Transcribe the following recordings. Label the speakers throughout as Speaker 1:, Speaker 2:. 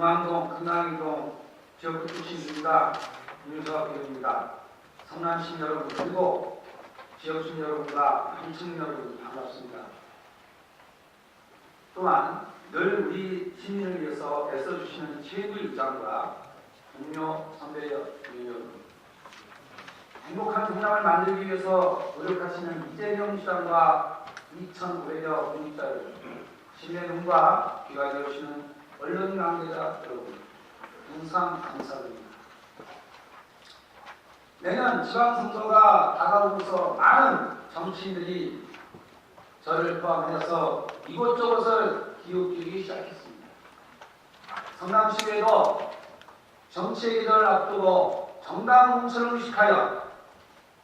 Speaker 1: 중앙동, 금남이동 지역구 출신입니다. 윤석열입니다. 성남시민 여러분 그리고 지역시민 여러분과 한층 여러분 반갑습니다. 또한 늘 우리 시민을 위해서 애써주시는 최부의장과 동료 선배 여러분, 행복한 동남을 만들기 위해서 노력하시는 이재명 시장과 2,500여 공직자 여러분, 신뢰눈과 귀가 되어주시는 언론 관계자 여러분, 항상 감사드립니다. 내년 지방선거가 다가오면서 많은 정치인들이 저를 포함해서 이곳저곳을 기웃기기 시작했습니다. 성남시에도 정치의 계절을 앞두고 정당 공천을 의식하여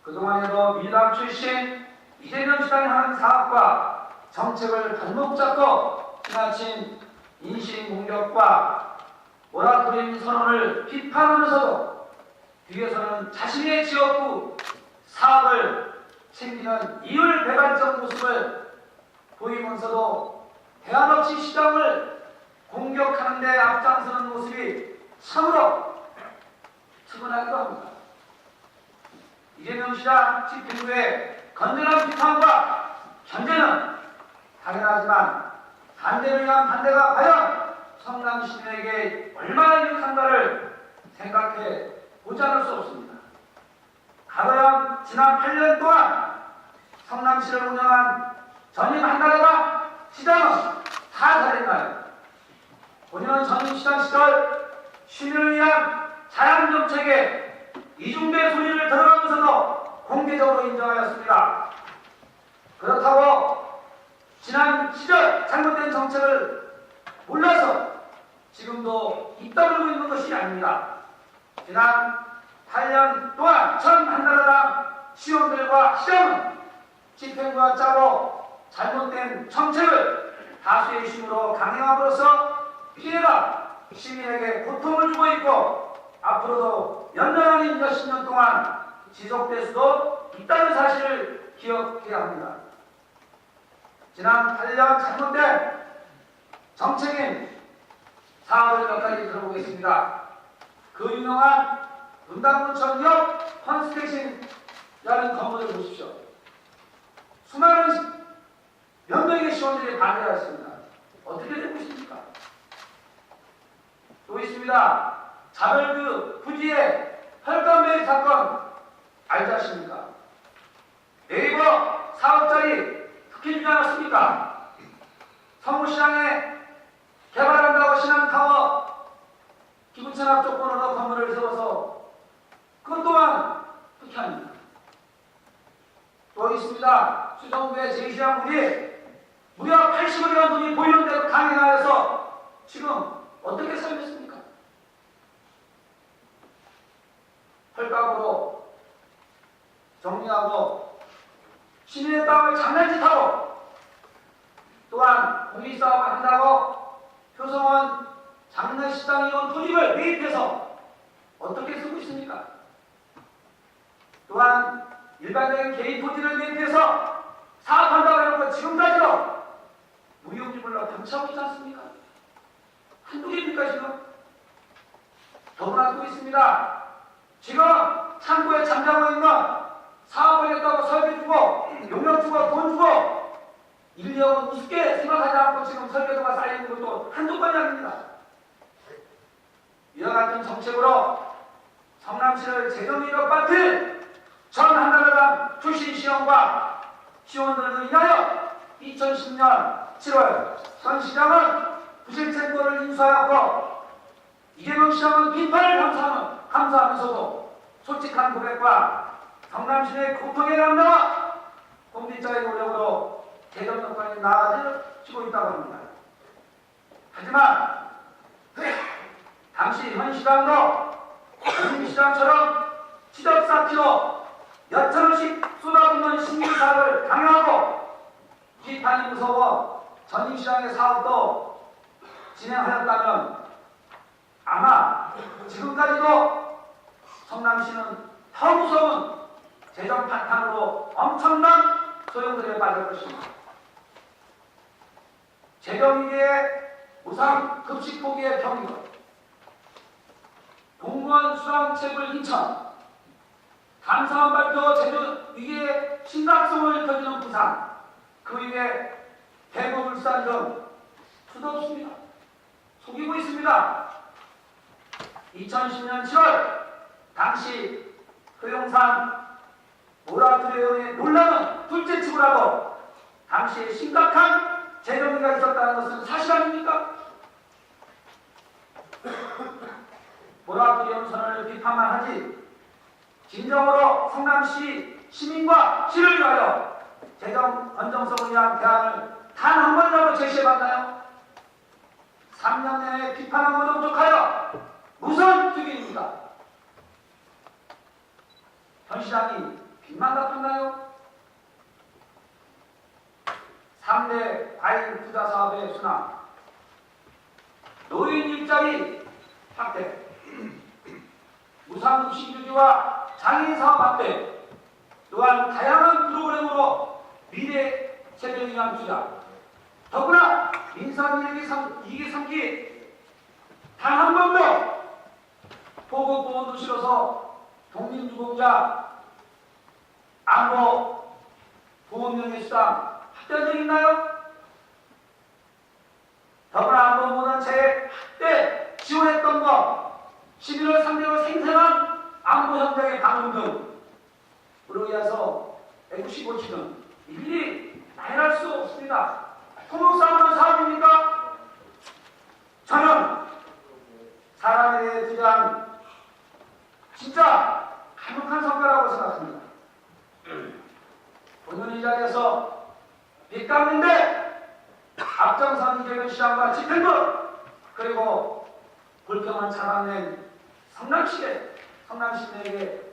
Speaker 1: 그동안에도 민주당 출신 이재명 시장이 하는 사업과 정책을 발목 잡고 지나친 인신공격과 모라토리움 선언을 비판하면서도 뒤에서는 자신의 지역구 사업을 챙기는 이율배반적 모습을 보이면서도 대안없이 시장을 공격하는 데 앞장서는 모습이 참으로 측은하기도 합니다. 이재명 시장 집행부의 건전한 비판과 견제는 당연하지만 반대를 위한 반대가 과연 성남 시민에게 얼마나 유익한가를 생각해 보지 않을 수 없습니다. 과거 지난 8년 동안 성남시를 운영한 전임 한나라당 시장은 다 잘했나요? 본인은 전임 시장 시절 시민을 위한 자양정책에 이중대 소리를 들어가면서도 공개적으로 인정하였습니다. 그렇다고 지난 시절 잘못된 정책을 몰라서 지금도 입 다물고 있는 것이 아닙니다. 지난 8년 동안 전 한나라당 시원들과 시장은 집행부가 짜고 잘못된 정책을 다수의 힘으로 강행함으로써 피해가 시민에게 고통을 주고 있고 앞으로도 연년아닌 몇십 년 동안 지속될 수도 있다는 사실을 기억해야 합니다. 지난 8년 잘못된 정책인 사업을 몇 가지 들어보겠습니다. 그 유명한 분당문천역 펀스테이션이라는 건물을 보십시오. 수많은 몇 명의 시원들이 반대하였습니다. 어떻게 되고 있습니까? 또 있습니다. 자별그 부지의 혈감매입 사건 알지 않습니까? 네이버 사업자리 특혜 주지 않았습니까? 성우시장에 개발한다고 신한타워 기부천합 조건으로 건물을 세워서 그것 또한 특혜 아닙니다. 또 있습니다. 수정부의 제2시장군이 무려 80억에 대한 돈이 보이는 대로 강행하여서 지금 어떻게 살겠습니까? 헐값으로 정리하고 시민의 땅을 장난짓하고 또한 공익사업을 한다고 효성원 장례식장 이용 토지를 매입해서 어떻게 쓰고 있습니까? 또한 일반적인 개인 토지를 매입해서 사업한다고 해놓고 지금까지도 무용지물로 방치하고 있지 않습니까? 한두 개입니까 지금? 더구나 또 있습니다. 지금 창고에 잠자고 있는 사업하겠다고 설계주고 용역주고 돈 주고 인력은 우습게 생각하지 않고 지금 설계도가 쌓이는 것도 한두 건이 아닙니다. 이와 같은 정책으로 성남시를 재정의로 빠뜨린 전 한나라당 출신 시원과 시원들을 인하여 2010년 7월 전 시장은 부실채권을 인수하였고 이재명 시장은 비판을 감사하면서도 솔직한 고백과 성남시의 고통의 감당과 공직자의 노력으로 개정 여건이 나아지고 있다고 합니다. 하지만 당시 현 시장도 전임 시장처럼 지적사피로 몇천원씩 쏟아붓는 신규사업을 강요하고 비판이 무서워 전임 시장의 사업도 진행하였다면 아마 지금까지도 성남시는 더 무서운 재정 파탄으로 엄청난 소용돌이에 빠질 것입니다. 재정위기의 무상 급식 포기의 경위로 공무원 수당체불 인천, 감사원 발표 제주 위기의 심각성을 펴주는 부산, 그 위에 대구, 울산 등 수도 없습니다. 속이고 있습니다. 2010년 7월 당시 효용산 모라토리움의 논란은 둘째치고 하고 당시에 심각한 재정비가 있었다는 것은 사실 아닙니까? 모라토리움 선언을 비판만 하지 진정으로 성남시 시민과 시를 위하여 재정 건정성을 위한 대안을 단 한 번이라도 제시해봤나요? 3년 내내 비판한 것도 부족하여 무슨 특일입니까? 현 시장이 빚만 갚았나요? 3대 과잉 투자 사업의 순환, 노인 일자리 확대, 무상급식 유지와 장애인 사업 확대, 또한 다양한 프로그램으로 미래 세대를 위한 투자, 더구나 민선 이익이 삼기 단 한 번도 보급 보험도 실어서 독립유공자 안보 보험명예수당 확대한 적 있나요? 더구나 안보보험은 제 확대 지원했던 것, 시민을 상대로 생생한 안보 현장의 방문 등으로 인해서 F-15치는 일일이 나열할 수 없습니다. 토목사업은 사업입니까? 저는 사람에 대해 투자한 진짜 강력한 성과라고 생각합니다. 오늘 이 자리에서 빚 갚는데 앞장선 이재명 시장과 집행부 그리고 불평한 차관낸 성남시민에게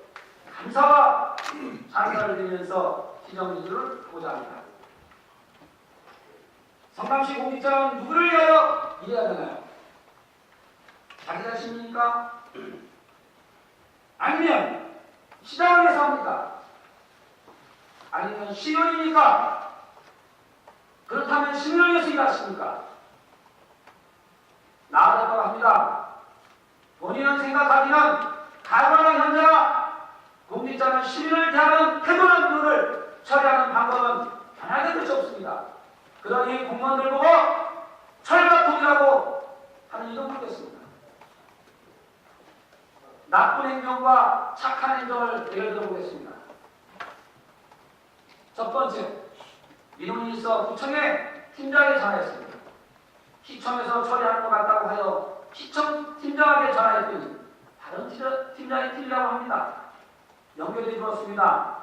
Speaker 1: 감사와 찬사를 드리면서 시정유지를 보고자 합니다. 성남시 공직자는 누구를 위하여 일해야 되나요? 자기 자신입니까? 아니면 시장을 위해서 합니까? 아니면 시민입니까? 그렇다면 시민을 위해서 일하십니까? 나아가라고 합니다. 본인은 생각하기는 가관한 현재와 공직자는 시민을 대하는 태도나 문을 처리하는 방법은 변하게 것이 없습니다. 그러니 공무원들 보고 철갑통이라고 하는 이도 모르겠습니다. 나쁜 행정과 착한 행정을 예를 들어보겠습니다. 첫 번째, 민원이 있어 구청에 팀장에 전화했습니다. 시청에서 처리하는 것 같다고 하여 시청 팀장에게 전화했더니 다른 팀장이 틀리라고 합니다. 연결이 들었습니다.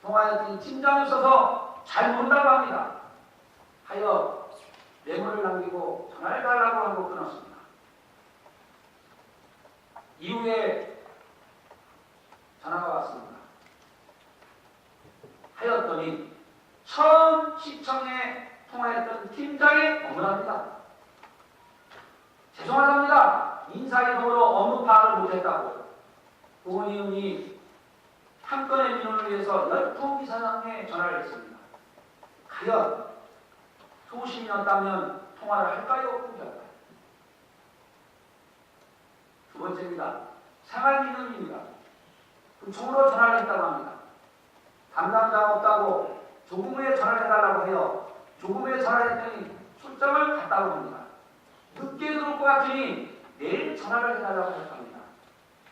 Speaker 1: 통화했더니 팀장이 있어서 잘 모른다고 합니다. 하여 메모를 남기고 전화를 달라고 하고 끊었습니다. 이후에 전화가 왔습니다. 하였더니 처음 시청에 통화했던 팀장이 억울합니다. 죄송하답니다. 인사이동으로 업무 파악을 못했다고 의원이 한 건의 민원을 위해서 10통 이상의 전화를 했습니다. 과연 소신이었다면 통화를 할까요? 할까요? 두 번째입니다. 생활민원입니다. 구청으로 전화를 했다고 합니다. 담당자가 없다고 조금 후에 전화를 해달라고 해요. 조금 후에 전화를 했더니 출장을 갔다고 합니다. 늦게 들어올 것 같으니 내일 전화를 해달라고 합니다.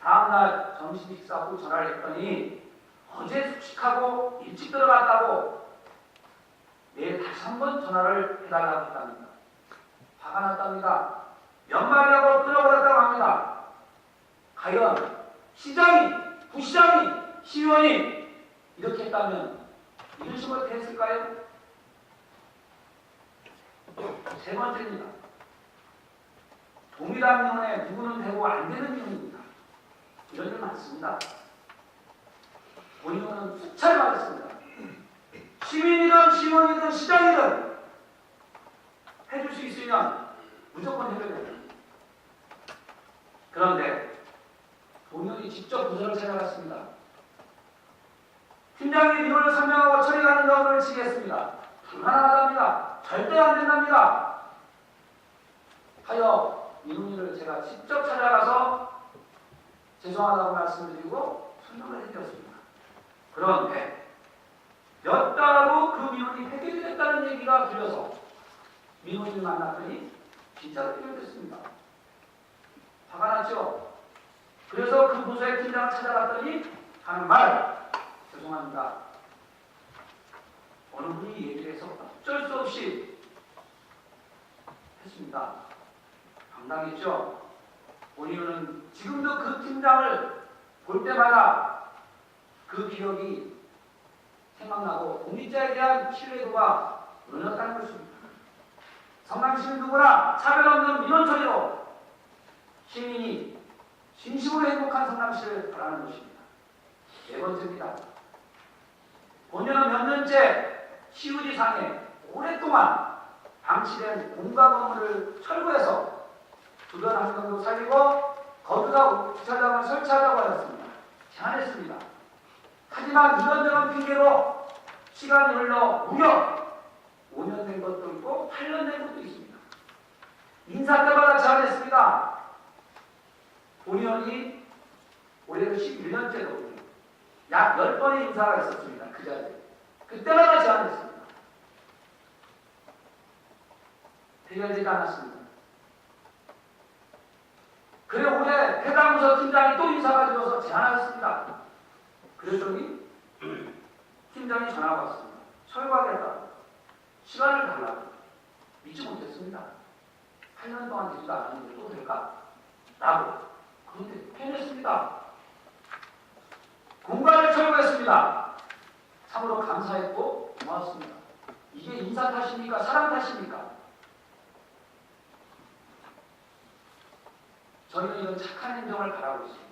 Speaker 1: 다음날 점심 식사 후 전화를 했더니 어제 숙식하고 일찍 들어갔다고 내일 다시 한번 전화를 해달라고 했답니다. 화가 났답니다. 연말이라고 끊어버렸다고 합니다. 과연 시장이, 부시장이, 시의원이 이렇게 했다면 이런 식으로 됐을까요? 세 번째입니다. 동일한 민원에 누구는 되고 안 되는 민원입니다. 이런 일 많습니다. 본인은 수차례 말했습니다. 시민이든 시의원이든 시장이든 해줄 수 있으면 무조건 해줘야 됩니다. 그런데 본인이 직접 부서를 찾아갔습니다. 팀장이 민원을 설명하고 처리하는 경우를 지겠습니다. 불가능하답니다. 절대 안 된답니다. 하여 민원인을 제가 직접 찾아가서 죄송하다고 말씀드리고 설명을 해드렸습니다. 그런데 몇 달 후 그 민원이 해결이 됐다는 얘기가 들려서 민원인을 만났더니 진짜로 해결됐습니다. 화가 났죠? 그래서 그 부서의 팀장을 찾아갔더니 하는 말, 죄송합니다. 어느 분이 얘기를 해서 어쩔 수 없이 했습니다. 황당했죠? 본인은 지금도 그 팀장을 볼 때마다 그 기억이 생각나고 공직자에 대한 신뢰도가 무너졌다는 것입니다. 성남시는 누구나 차별 없는 민원 처리로 시민이 진심으로 행복한 성남시를 바라는 것입니다. 네 번째입니다. 본인은 몇 년째 시우지상에 오랫동안 방치된 공가 건물을 철거해서 주변 환경도 살리고 거주자 주차장을 설치하자고 하였습니다. 제안했습니다. 하지만 이런저런 핑계로 시간이 흘러 무려 5년 된 것도 있고 8년 된 것도 있습니다. 인사 때마다 제안했습니다. 본의원이 올해로 11년째로 약 10번의 인사가 있었습니다. 그 자리에. 그때마다 제안했습니다. 해결되지 않았습니다. 그래 올해 해당 부서 팀장이 또 인사가 되어서 제안하였습니다. 그랬더니 팀장이 전화가 왔습니다. 철거하겠다고. 시간을 달라고. 믿지 못했습니다. 8년 동안 되지도 않았는데 또 될까? 라고. 그런데 해냈습니다. 공간을 철거했습니다. 참으로 감사했고 고맙습니다. 이게 인사 탓입니까? 사람 탓입니까? 저희는 이런 착한 행정을 바라고 있습니다.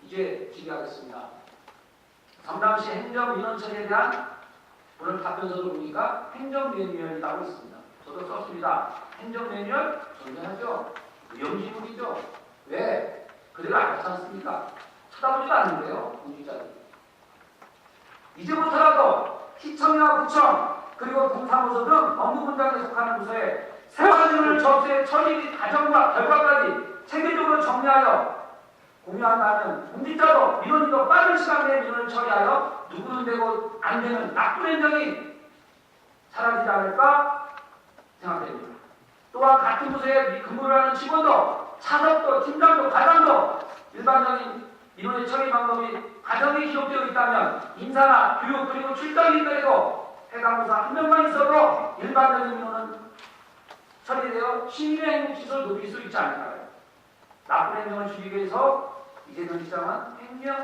Speaker 1: 이제 질의하겠습니다. 성남시 행정민원처리에 대한 오늘 답변서를 보니까 행정매뉴얼이라고 있습니다. 저도 썼습니다. 행정매뉴얼 존재하죠. 위험지물이죠. 왜? 그대로 알지 않습니까? 쳐다보지도 않는데요. 공직자들이. 이제부터라도 시청이나 구청 그리고 동사무소 등 업무 분장에 속하는 부서에 세관을 접수해 처리 및 과정과 결과까지 체계적으로 정리하여 공유한다면 공직자도 민원인도 빠른 시간 내에 민원을 처리하여 누구는 되고 안 되는 나쁜 행정이 사라지지 않을까 생각됩니다. 또한 같은 부서에 근무를 하는 직원도 차석도 팀장도 과장도 일반적인 민원의 처리 방법이 과정이 기록되어 있다면 인사나 교육 그리고 출정이 있더라도 해당 부서 한 명만 있어도 일반적인 민원은 처리되어 시민의 행복 지수를 높일 수 있지 않을까요? 나쁜 행정을 줄이기 위해서 이재명 시장은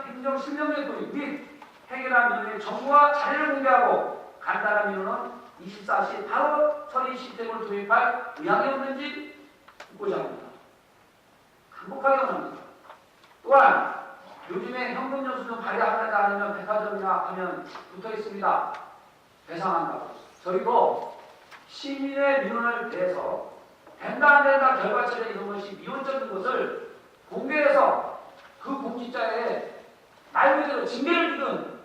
Speaker 1: 행정 실명제 도입 및 해결한 민원의 정보와 자료를 공개하고 간단한 민원은 24시 바로 처리 시스템을 도입할 의향이 없는지 묻고자 합니다. 강력하게 원합니다. 또한 요즘에 현금 영수증 발행하지 않으면 백화점이나 가면 붙어 있습니다. 배상한다고. 저희도 시민의 민원을 대해서 된다 안 된다 결과 처리 이런 것이 미온적인 것을 공개해서 그 공직자의 말 그대로 징계를 주든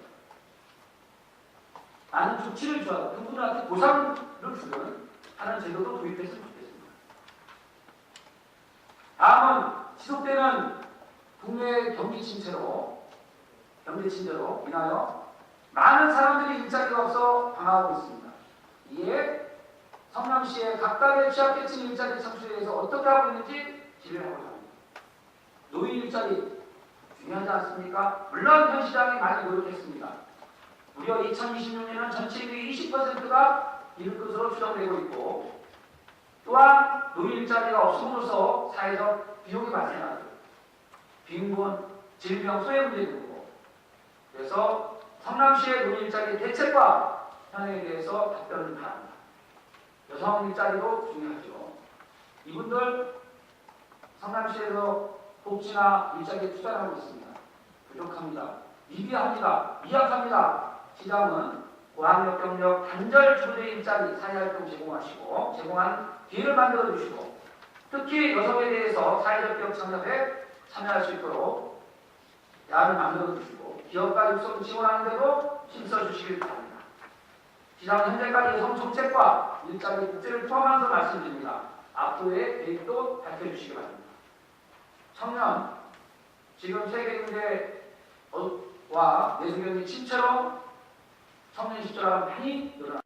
Speaker 1: 아는 조치를 주어도 그분한테 보상을 주든 하는 제도도 도입했으면 좋겠습니다. 다음은 지속되는 국내 경기 침체로 인하여 많은 사람들이 일자리가 없어 방황하고 있습니다. 이에 성남시의 각각의 취약계층 일자리 창출에 대해서 어떻게 하고 있는지 질의를 하고자 합니다. 노인 일자리 중요하지 않습니까? 물론 현 시장이 많이 노력했습니다. 무려 2026년은 전체 인구의 20%가 이를 것으로 추정되고 있고 또한 노인 일자리가 없음으로써 사회적 비용이 발생하죠. 빈곤, 질병, 소외 문제도 있고 그래서 성남시의 노인 일자리 대책과 현행에 대해서 답변을 바랍니다. 여성 일자리도 중요하죠. 이분들 성남시에서 복지나 일자리에 투자를 하고 있습니다. 부족합니다. 미비합니다. 미약합니다. 시장은 고학력 경력 단절 주부대 일자리 사회활동 제공한 기회를 만들어 주시고 특히 여성에 대해서 사회적 기업 창업에 참여할 수 있도록 야를 만들어 주시고 기업가 육성 지원하는 데도 힘써 주시길 바랍니다. 시장은 현재까지 여성 정책과 일자리 국제를 포함해서 말씀드립니다. 앞으로의 계획도 밝혀주시기 바랍니다. 청년, 지금 세계경제와 내수경제 침체로 청년 실조가 많이 늘어났습니다.